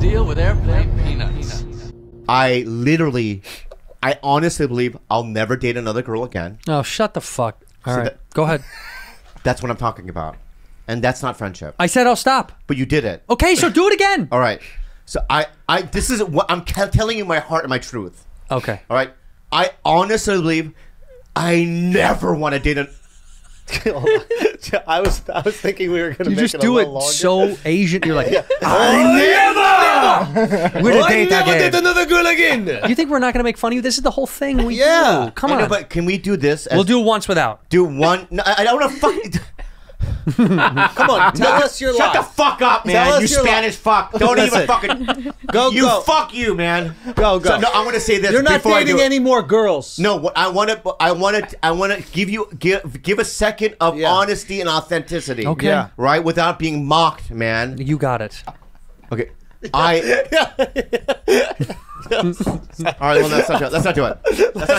deal with airplane peanuts? I honestly believe I'll never date another girl again. Oh, shut the fuck. All right, go ahead. That's what I'm talking about. And that's not friendship. I said I'll stop. But you did it. Okay, so do it again. All right. So this is what I'm telling you, my heart and my truth. Okay. All right. I honestly believe I never want to date a... I was thinking we were going to make just it do a it little longer. so Asian. You're like, I never we're gonna date date another girl again. You think we're not going to make fun of you? This is the whole thing. We do. Come I know, on. but can we do this? We'll do it once without. Do one... No, I don't want to fucking... Come on, tell us your Shut life. the fuck up, man. You Spanish fuck. Don't even fucking... Go. Fuck you, man. Go. So, no, I want to say this. You're not before dating any more girls. No, what I want to give a second of honesty and authenticity. Okay. Yeah. Right? Without being mocked, man. You got it. Okay. All right, well, let's not do it.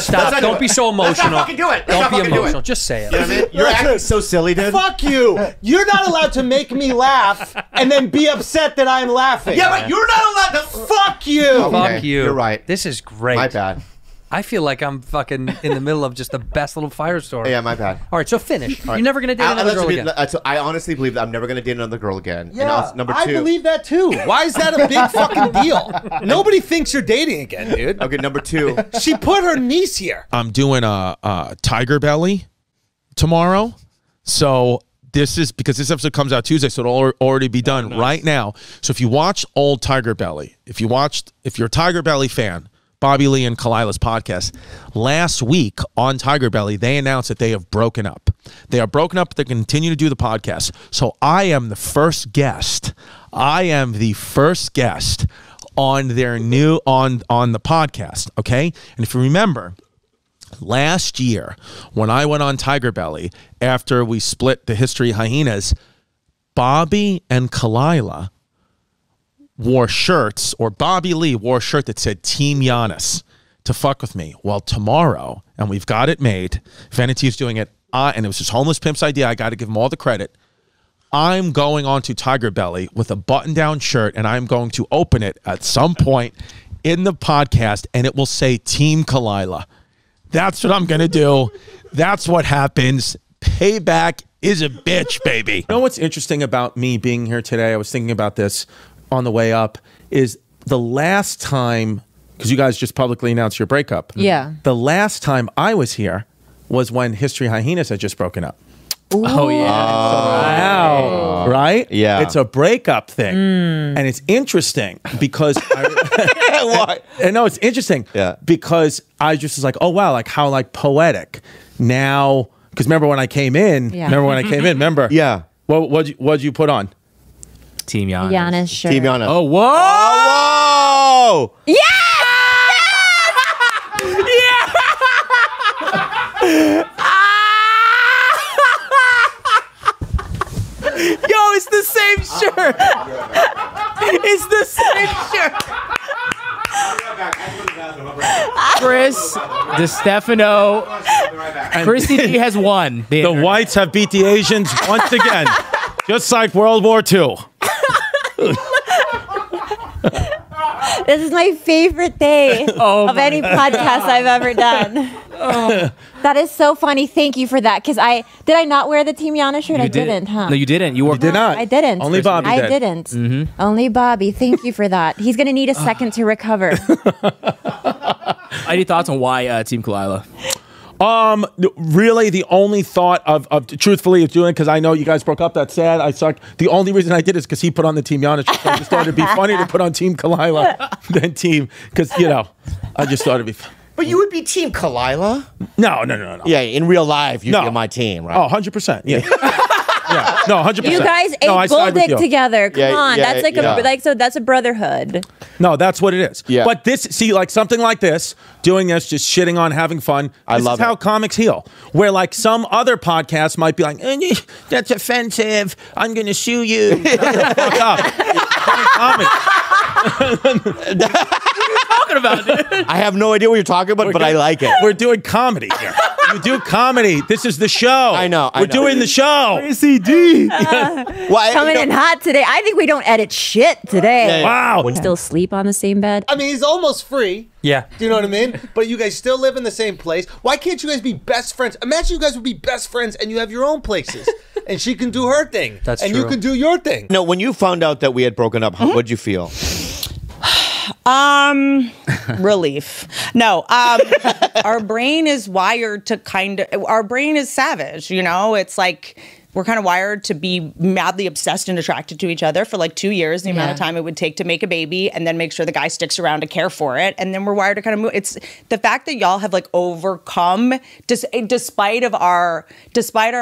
Stop. Don't be so emotional. Let's not fucking do it. Don't be emotional. Just say it. You know what I mean? You're acting so silly, dude. Fuck you. You're not allowed to make me laugh and then be upset that I'm laughing. Yeah, but you're not allowed to... Fuck you. Okay, Fuck you. You're right. This is great. My bad. I feel like I'm fucking in the middle of just the best little fire story. Yeah, my bad. All right, so finish. All right. You're never going to date another girl again. So I honestly believe that I'm never going to date another girl again. Yeah, and number 2. I believe that too. Why is that a big fucking deal? Nobody thinks you're dating again, dude. Okay, number 2. She put her niece here. I'm doing a Tiger Belly tomorrow. So this is because this episode comes out Tuesday, so it'll already be done right now. So if you watch old Tiger Belly, if you're a Tiger Belly fan, Bobby Lee and Khalyla's podcast, last week on Tiger Belly, they announced that they have broken up. They are broken up. They continue to do the podcast. So I am the first guest. I am the first guest on their new on the podcast. Okay, and if you remember, last year when I went on Tiger Belly after we split the History Hyenas, Bobby and Khalyla wore shirts, or Bobby Lee wore a shirt that said Team Giannis to fuck with me. Well, tomorrow, and we've got it made, Vanity is doing it, and it was his homeless pimp's idea. I got to give him all the credit. I'm going on to Tiger Belly with a button-down shirt, and I'm going to open it at some point in the podcast, and it will say Team Khalyla. That's what I'm going to do. That's what happens. Payback is a bitch, baby. You know what's interesting about me being here today? I was thinking about this on the way up, is the last time, because you guys just publicly announced your breakup. Yeah. The last time I was here was when History Hyenas had just broken up. Ooh. Oh, yeah. Wow. Right? Yeah. It's a breakup thing. And it's interesting because Why? No, it's interesting. Yeah. Because I just was like, oh wow, like how like poetic. Now, because remember when I came in? Yeah. Remember when I came in? Remember? Yeah. What'd you put on? Team Giannis. Giannis shirt. Team Giannis. Oh, whoa! Oh, whoa! Yes! Yo, it's the same shirt. It's the same shirt. Chris DeStefano. Christy D has won. The whites have beat the Asians once again, just like World War II. This is my favorite day of any podcast I've ever done. That is so funny. Thank you for that. Because did I not wear the Team Giannis shirt? I didn't, huh? No, you didn't. You did not. I didn't. Only Bobby I did. didn't. Only Bobby. Thank you for that. He's going to need a second to recover. Any thoughts on why Team Khalyla? Really, the only thought of truthfully of doing it, because I know you guys broke up. That's sad. I suck. The only reason I did is because he put on the Team Giannis. So I just thought it'd be funny to put on Team Khalyla than Team, because I just thought it'd be. But you would be Team Khalyla? No. Yeah, in real life, you'd be on my team, right? Oh, 100%. Yeah. Yeah. No, 100%. You guys ate bull dick together. Come on. Yeah, That's like that's a brotherhood. No, that's what it is. Yeah. But like something like this, doing this, just shitting on, having fun. This is how comics heal. Where like some other podcasts might be like, that's offensive. I'm going to sue you. Shut the fuck up. What are you talking about, dude? I have no idea what you're talking about, but I like it. We're doing comedy here. You do comedy. This is the show. I know. We're doing the show. ACD. Coming in hot today. I think we don't edit shit today. Wow. Still sleep on the same bed. I mean, he's almost free. Yeah. Do you know what I mean? But you guys still live in the same place. Why can't you guys be best friends? Imagine you guys would be best friends and you have your own places. And she can do her thing. That's and true. you can do your thing. No, when you found out that we had broken up, what'd you feel? Relief. No, our brain is wired to our brain is savage, you know? It's like we're kind of wired to be madly obsessed and attracted to each other for like 2 years, the amount of time it would take to make a baby, and then make sure the guy sticks around to care for it. And then we're wired to kind of move. It's the fact that y'all have like overcome, despite our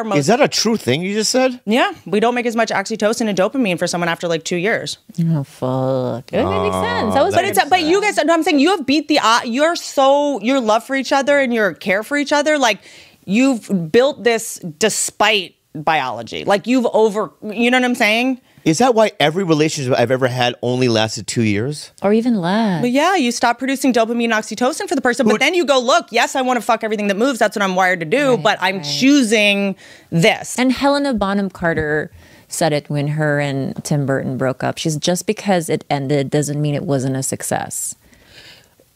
most. Is that a true thing you just said? Yeah, we don't make as much oxytocin and dopamine for someone after like 2 years. Oh fuck! It makes sense. That was But you guys, no, I'm saying you have beat the your love for each other and your care for each other. Like you've built this despite biology. Like you know what I'm saying? Is that why every relationship I've ever had only lasted 2 years? or even less. But yeah, you stop producing dopamine and oxytocin for the person, but then you go, look, yes, I want to fuck everything that moves. That's what I'm wired to do, but I'm choosing this. And Helena Bonham Carter said it when her and Tim Burton broke up. She's just because it ended doesn't mean it wasn't a success.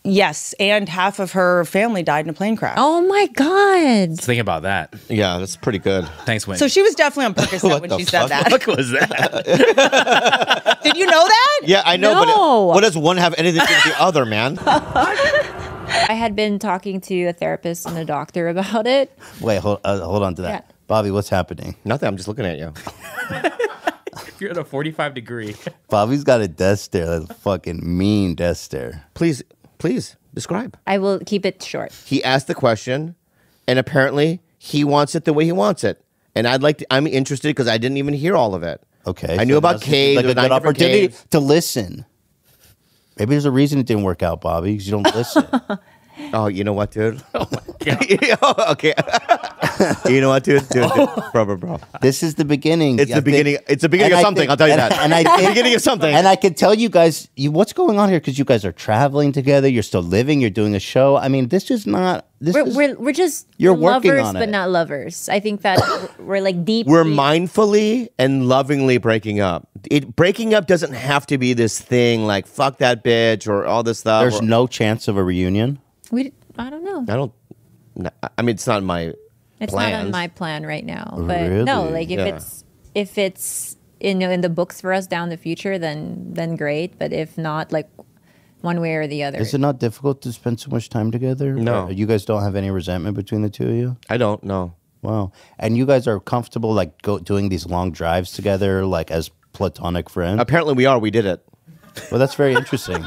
Yes, and half of her family died in a plane crash. Oh my God. Think about that. Yeah, that's pretty good. Thanks, Wayne. So she was definitely on Percocet when she said that. What was that? Did you know that? Yeah, I know, No. but what does one have anything to do with the other, man? I had been talking to a therapist and a doctor about it. Wait, hold on to that. Yeah. Bobby, what's happening? Nothing, I'm just looking at you. If you're at a 45 degree. Bobby's got a death stare. That's a fucking mean death stare. Please, describe. I will keep it short. He asked the question, and apparently he wants it the way he wants it. And I'm interested because I didn't even hear all of it. Okay. I knew about caves, Like a the 9 good different opportunity caves. to listen. Maybe there's a reason it didn't work out, Bobby, because you don't listen. Oh, you know what, dude? Oh my God. Okay. You know what, dude? Bro. This is the beginning. It's the beginning. It's the beginning of something. I'll tell you that. And I It's think, the beginning of something. And I can tell you guys what's going on here because you guys are traveling together. You're still living. You're doing a show. I mean, this is not. We're just You're we're working lovers, on it. but not lovers. I think that we're like deep. We're mindfully and lovingly breaking up. Breaking up doesn't have to be this thing like fuck that bitch or all this stuff. There's no chance of a reunion. I don't know. I mean, it's not in my It's plans. not on my plan right now. But Really? no, like Yeah. if it's in the books for us down the future, then great. But if not, like one way or the other. Is it not difficult to spend so much time together? No. Or you guys don't have any resentment between the two of you? I don't know. Wow. And you guys are comfortable like doing these long drives together, like as platonic friends? Apparently we are. We did it. Well, that's very interesting.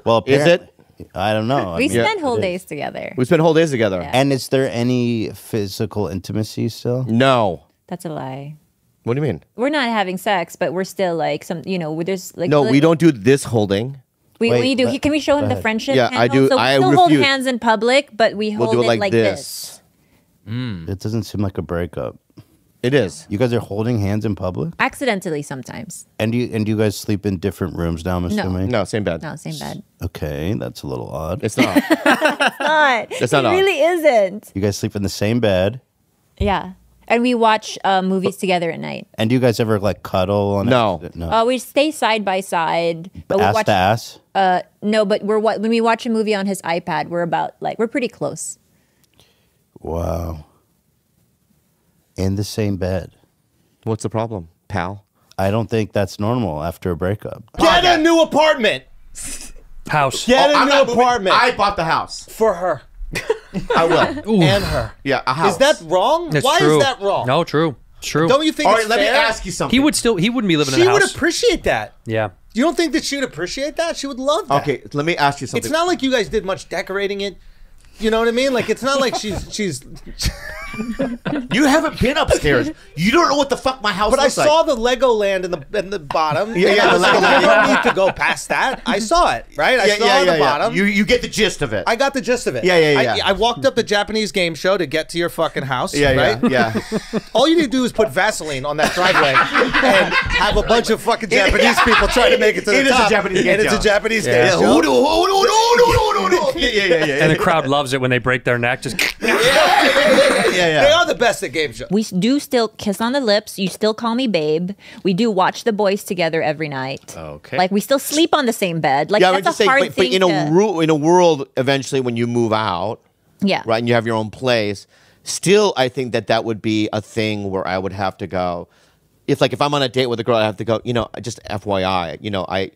Well, Is it? I don't know. we I mean, spend whole it is. days together. We spent whole days together. Yeah. And is there any physical intimacy still? No. That's a lie. What do you mean? We're not having sex, but we're still like there's like No, we don't do this holding. We Wait, do. but- Can we show him go the ahead. friendship? Yeah, I handhold? do. So we I still hold refuse. hands in public, but we We'll hold do it it like this. It doesn't seem like a breakup. It is. You guys are holding hands in public? Accidentally sometimes. And you guys sleep in different rooms now, I'm assuming? No, same bed. No, same bed. Okay, that's a little odd. It's not. It's not. That's not it odd. really isn't. You guys sleep in the same bed. Yeah. And we watch movies together at night. And do you guys ever like cuddle on No. it? No. We stay side by side. But we Ass watch to ass? No, but when we watch a movie on his iPad, we're pretty close. Wow. In the same bed. What's the problem, pal? I don't think that's normal after a breakup. Get a new apartment. House. Get a new apartment. I bought the house. for her I will. and her. Yeah, a house. Is that wrong? That's Why true. is that wrong? No, true. True. Don't you think All it's right, let me fair? ask you something. He wouldn't be living in She a would house. appreciate that. Yeah. You don't think that she would appreciate that? She would love that. Okay, let me ask you something. It's not like you guys did much decorating it. You know what I mean? Like it's not like she's. You haven't been upstairs. You don't know what the fuck my house But I looks like. saw the Legoland in the bottom. Yeah, And I the was like, Legoland. you don't need to go past that. I saw it, right? I saw the bottom. You get the gist of it. I got the gist of it. Yeah. I walked up the Japanese game show to get to your fucking house. yeah, right? yeah. All you need to do is put Vaseline on that driveway and have a bunch of fucking Japanese people try to make it to the It is a top. Japanese game And it's show. a Japanese Yeah. game show. Yeah. And the crowd loves it when they break their neck. Just yeah. They are the best at game shows. We do still kiss on the lips. You still call me babe. We do watch The Boys together every night. Okay. Like we still sleep on the same bed. Like Yeah, I would that's just a say, hard but thing in a world eventually when you move out, yeah. right, and you have your own place, still I think that would be a thing where I would have to go. If I'm on a date with a girl, I have to go. Just FYI,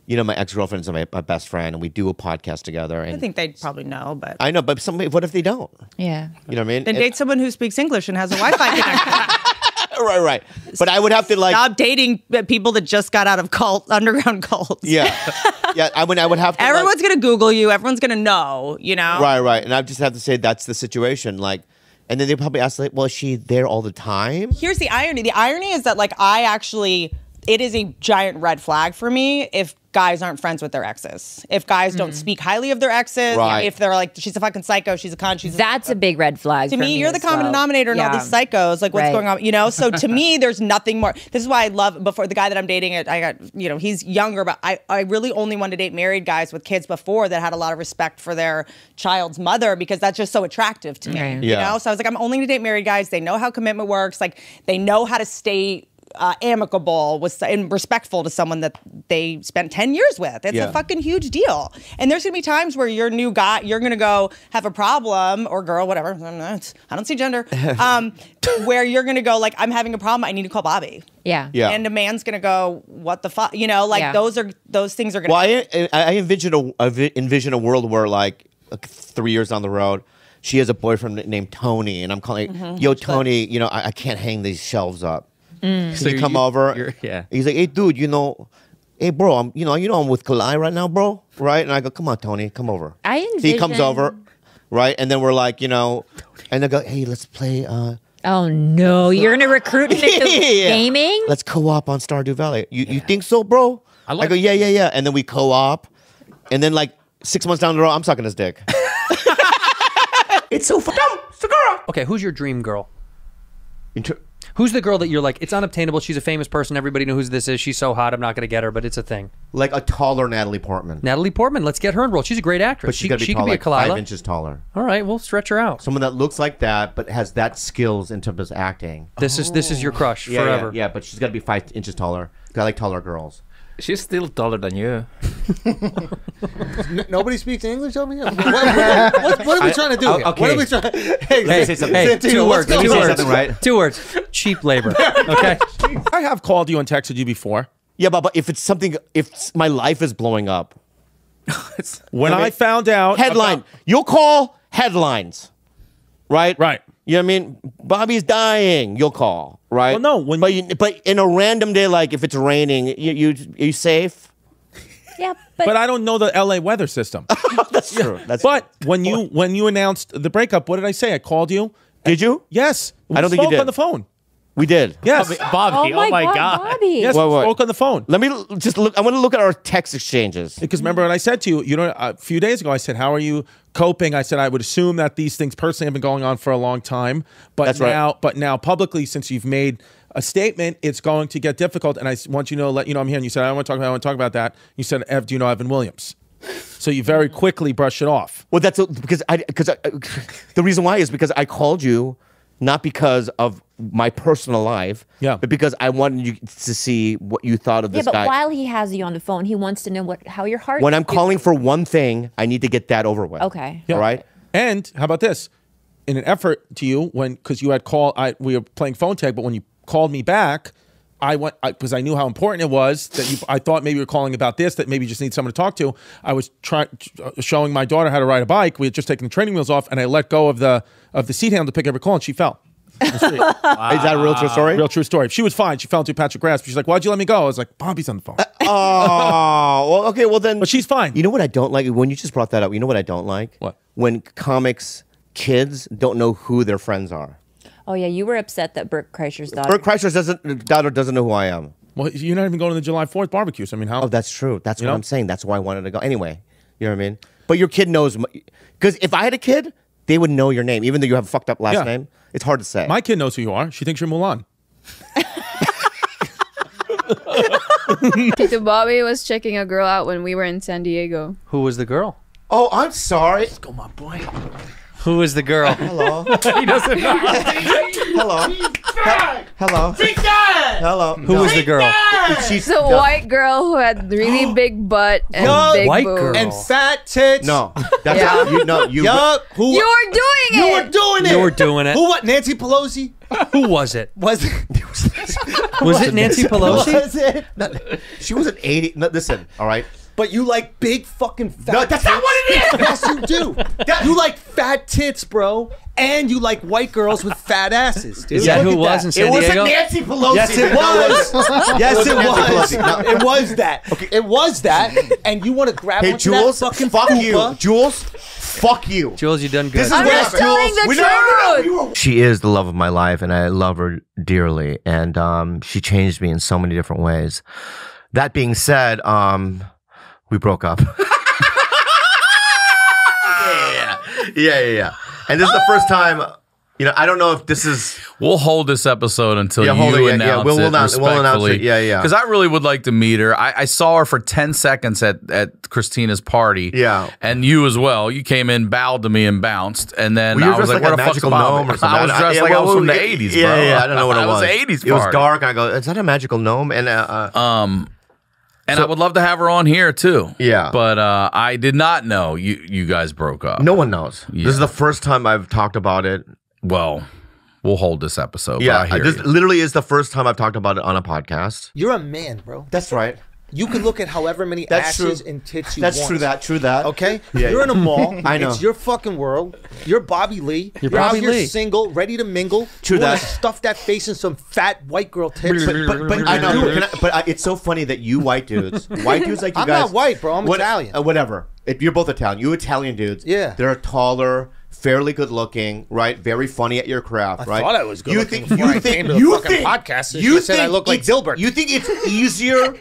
my ex-girlfriend's my best friend, and we do a podcast together. And I think they'd probably know, but I know, but what if they don't? Yeah. You know what I mean? then date someone who speaks English and has a Wi-Fi connection. Right. But I would have to Stop dating people that just got out of underground cults. Yeah. I would have to. Everyone's gonna Google you. Everyone's gonna know. Right. And I just have to say that's the situation. And then they probably ask, well, is she there all the time? Here's the irony. The irony is that it is a giant red flag for me if guys aren't friends with their exes. If guys don't speak highly of their exes. Right. If they're like, she's a fucking psycho, she's a con, That's a big red flag. To for me, you're the as common well. denominator in all these psychos. Like, what's going on? So to me, there's nothing more. This is why I love, before the guy that I'm dating, he's younger, but I really only wanted to date married guys with kids before that had a lot of respect for their child's mother, because that's just so attractive to me. Right. Yeah. So I was like, I'm only going to date married guys. They know how commitment works. Like, they know how to stay amicable and respectful to someone that they spent 10 years with. It's a fucking huge deal. And there's gonna be times where your new guy, you're gonna go have a problem, or girl, whatever, I don't see gender, where you're gonna go like, I'm having a problem, I need to call Bobby. Yeah. And a man's gonna go, what the fuck? Those things are gonna Well, I envision a world where 3 years down the road, she has a boyfriend named Tony, and I'm calling, yo, Tony, I can't hang these shelves up. So you come over. He's like, hey, dude, hey, bro, I'm with Khalyla right now, bro, right? And I go, come on, Tony, come over. I envision. So he comes over, right? And then we're like, and they go, hey, let's play. Oh no, you're gonna recruit him into gaming? Let's co-op on Stardew Valley. You think so, bro? I go, yeah. And then we co-op, and then 6 months down the road, I'm sucking his dick. It's so fucked up, Sakura. Okay, who's your dream girl? Who's the girl that you're like, it's unobtainable, she's a famous person, everybody knows who this is, she's so hot, I'm not going to get her, but it's a thing. Like a taller Natalie Portman. Natalie Portman, let's get her enrolled. She's a great actress. But she could be a Khalyla. 5 inches taller. All right, we'll stretch her out. Someone that looks like that, but has that skills in terms of acting. This is your crush forever. Yeah, but she's got to be 5 inches taller. 'Cause I like taller girls. She's still taller than you. Nobody speaks English over here? What are we trying to do here? Okay. What are we trying Hey, Two words. Let me say something, right? 2 words. Cheap labor. Okay. I have called you and texted you before. Yeah, but if my life is blowing up. When I found out. Headline. You'll call headlines. Right? Right. You know what I mean? Bobby's dying. You'll call, right? Well, no. But in a random day, if it's raining, you safe? Yeah, but I don't know the LA weather system. That's true. But when you announced the breakup, what did I say? I called you. Did you? Yes. I don't think you spoke did. on the phone. We did. Yes. Bobby, oh my God, Bobby. Yes, What? we spoke on the phone. Let me just look. I want to look at our text exchanges. Because remember what I said to you, a few days ago, I said, how are you coping? I said, I would assume that these things personally have been going on for a long time. But That's now, right. But now publicly, since you've made a statement, it's going to get difficult. And I want you to let you know I'm here. And you said, I want to talk about that. You said, Ev, do you know Evan Williams? So you very quickly brush it off. Well, that's because the reason why is because I called you not because of my personal life, but because I wanted you to see what you thought of this guy. Yeah, but while he has you on the phone, he wants to know how your heart. When I'm calling for one thing, I need to get that over with. Okay. Yeah. All right. And how about this? In an effort to you, because you had called, we were playing phone tag, but when you called me back, I went because I knew how important it was that I thought maybe you were calling about this, that maybe you just need someone to talk to. I was showing my daughter how to ride a bike. We had just taken the training wheels off, and I let go of the seat handle to pick up her call, and she fell. Wow. Is that a real true story? Real true story. She was fine. She fell into a patch of grass. She's like, "Why'd you let me go?" I was like, "Bobby's on the phone." Oh, well, okay. Well, then. But she's fine. You know what I don't like? When you just brought that up, you know what I don't like? What? When comics kids don't know who their friends are. Oh yeah, you were upset that Bert Kreischer's daughter. Bert Kreischer's daughter doesn't know who I am. Well, you're not even going to the July 4th barbecue. So I mean, how? Oh, that's true. That's what I'm saying. That's why I wanted to go. Anyway, you know what I mean? But your kid knows. Because if I had a kid, they would know your name. Even though you have a fucked up last name, it's hard to say. My kid knows who you are. She thinks you're Mulan. Tito Bobby was checking a girl out when we were in San Diego. Who was the girl? Oh, I'm sorry. Let's go, my boy. Who is the girl? Hello. He doesn't know. Hello. Hello. Hello. Who was the girl? She's a white girl who had really big butt and big white boobs. girl. And fat tits. No. That's Yeah. you. No. You. Yup. Who? You were doing it. You were doing it. You were doing it. Who? What? Nancy Pelosi? Who was it? Was it? Was it Nancy Pelosi? Was it? No, she was an 80. No, listen. All right. But you like big fucking fat. No, that's not what it is. Yes, you do. You like fat tits, bro, and you like white girls with fat asses, dude. Is that Look who at it was in San It wasn't Diego? Nancy Pelosi. Yes, it was. Yes, it Nancy was. Pelosi. No. It was that. Okay. It was that. And you want to grab Hey, onto Jules. that fucking Fuck you, fupa. Jules. Fuck you. Jules, you done good. This is I'm what just happened. telling the truth. She is the love of my life, and I love her dearly. And she changed me in so many different ways. That being said, we broke up. Yeah. And this is the first time. You know, I don't know if this is. We'll hold this episode until Yeah, hold it, you yeah, announce we'll it announce it, respectfully. yeah. Because I really would like to meet her. I saw her for 10 seconds at Christina's party. Yeah. And you as well. You came in, bowed to me, and bounced. And then Well, you I were was dressed like, like what a the fuck's magical Bobby? gnome or something. I was dressed like I was from the 80s, bro. Yeah, I don't know what it was. It was 80s party. It was dark. And I go, is that a magical gnome? And And I would love to have her on here too. Yeah. But I did not know you guys broke up. no one knows. Yeah. This is the first time I've talked about it. Well, we'll hold this episode. Yeah, but I hear this you. literally is the first time I've talked about it on a podcast. You're a man, bro. That's right. You can look at however many That's asses true. and tits you That's want. true that. Okay? Yeah, You're in a mall. I know. It's your fucking world. You're Bobby Lee. You're out Bobby here Lee. single, ready to mingle. True you wanna that. Stuff that face in some fat white girl tits. But I know. But it's so funny that you white dudes like you I'm guys. not white, bro. I'm Italian. Whatever. You're both Italian. You Italian dudes. Yeah. They're taller, fairly good looking, right? Very funny at your craft, right? thought I was good You looking think before you I think came to the you fucking think podcast. You you said I think look like it's- Dilbert. You think it's easier?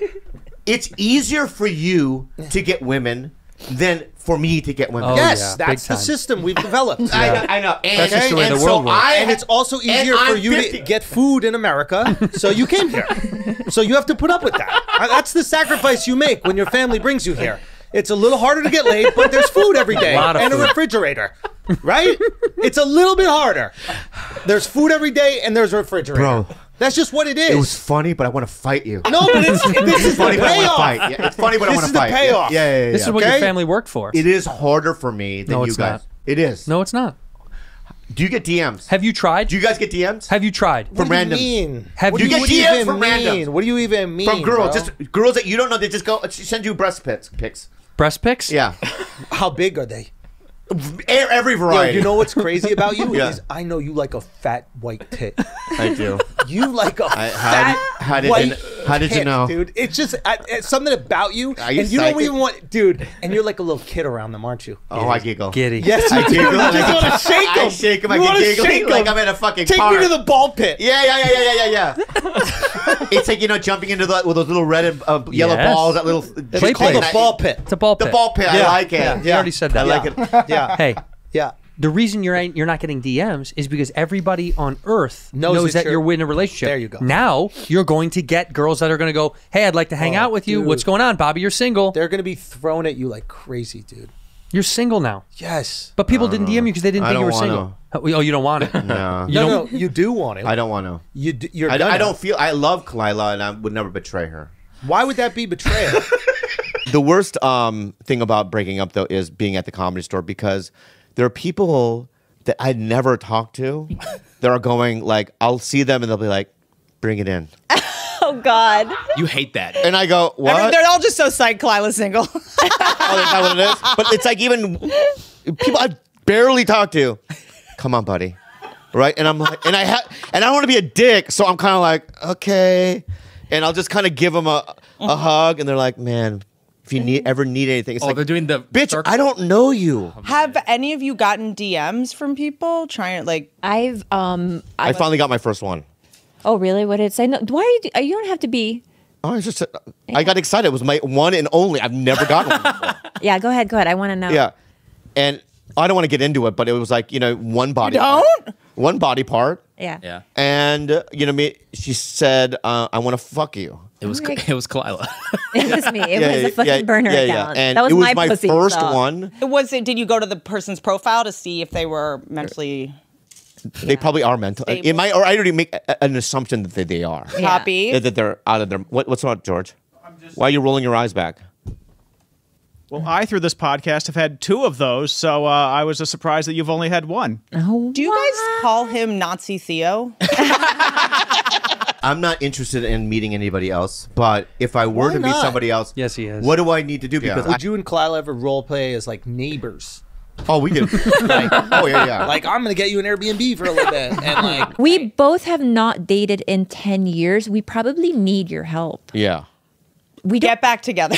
It's easier for you to get women than for me to get women. Oh, Yes, yeah, that's big the time. system we've developed. I know. And, That's just the way and the so world works. And it's also easier and for I'm you 50. to get food in America, so you came here. So you have to put up with that. That's the sacrifice you make when your family brings you here. It's a little harder to get laid, but there's food every day Lot of and a food. refrigerator, right? It's a little bit harder. There's food every day and there's a refrigerator. Bro. That's just what it is. It was funny, but I want to fight you. No, but this is the funny, but I want to payoff. fight. Yeah, it's funny, but I This want is to the fight. payoff. Yeah. This is what Okay? your family worked for. It is harder for me than No, you it's guys. not. It is. No, it's not. Do you get DMs? Have you tried? Do you guys get DMs? Have you tried? From What do randoms. you mean? Have What you do get what do you DMs even from mean? randoms? What do you even mean? From girls, bro? just girls that you don't know. They just go send you breast pics. Breast pics? Yeah, How big are they? every Yo, variety. you know what's crazy about you Yeah. is I know you like a fat white tit. I do. You like a fat how did white you- how did you tit, know? dude? It's just it's something about you, Are you and you don't psychic? even want, dude. And you're like a little kid around them, aren't you? Oh, I giggle. Giddy. Yes, you I do. giggle. You just want to shake them. I shake them. I You get wanna giggling shake like 'em. I'm in a fucking Take park. me to the ball pit. Yeah. It's like jumping into with those little red and yellow Yes. balls. That little. It's Play called place. a ball pit. It's a ball The pit. ball pit. I Yeah. like it. Yeah. You already said that. I like it. Yeah. Hey, Yeah. the reason you're not getting DMs is because everybody on Earth knows that you're in a relationship. There you go. Now you're going to get girls that are going to go, "Hey, I'd like to hang out with you. dude. What's going on, Bobby? You're single. They're gonna be thrown at you like crazy, dude. You're single now." Yes. But people didn't DM you because they didn't I think you were don't single. Oh, you don't want it? No. You No, don't- no, you do want it. I don't want to. You're I gonna. don't feel. I love Khalyla, and I would never betray her. Why would that be betrayal? The worst thing about breaking up though is being at the Comedy Store, because there are people that I'd never talked to that are going like, I'll see them and they'll be like, bring it in. Oh God. You hate that. And I go, what? They're all just so psyched Khalyla's single. Oh, that's not what it is? But it's like even people I barely talk to. Come on, buddy. Right? And I'm like, and I don't want to be a dick, so I'm kind of like, okay. And I'll just kind of give them a hug, and they're like, man, if you ever need anything, it's like, They're doing the bitch, circle. I don't know you. Have any of you gotten DMs from people trying to like? I've I finally got my first one. Oh really? What did it say? No. Why are you? You don't have to be. Oh, it's just I got excited. It was my one and only. I've never gotten one before. Yeah. Go ahead. I want to know. Yeah, and I don't want to get into it, but it was like one body. One body part. Yeah. Yeah. And me, she said, "I want to fuck you." It was Khalyla. It was me. It was a fucking burner account. And that was it was my pussy first stuff. one. Did you go to the person's profile to see if they were mentally They probably are mental. Stable. It might, or I already make an assumption that they are. copy? That they're out of their. What's wrong, George? Why are you rolling your eyes back? Well, I, through this podcast, have had 2 of those, so I was surprised that you've only had 1. Oh, Do you guys call him Nazi Theo? I'm not interested in meeting anybody else, but if I were Why to meet not? somebody else, Yes, he is. what do I need to do? Because Would you and Khalyla ever role play as like neighbors? oh, we did. Oh yeah. Like, I'm gonna get you an Airbnb for a little bit, and like, We both have not dated in 10 years. We probably need your help. yeah. We don't Get back together.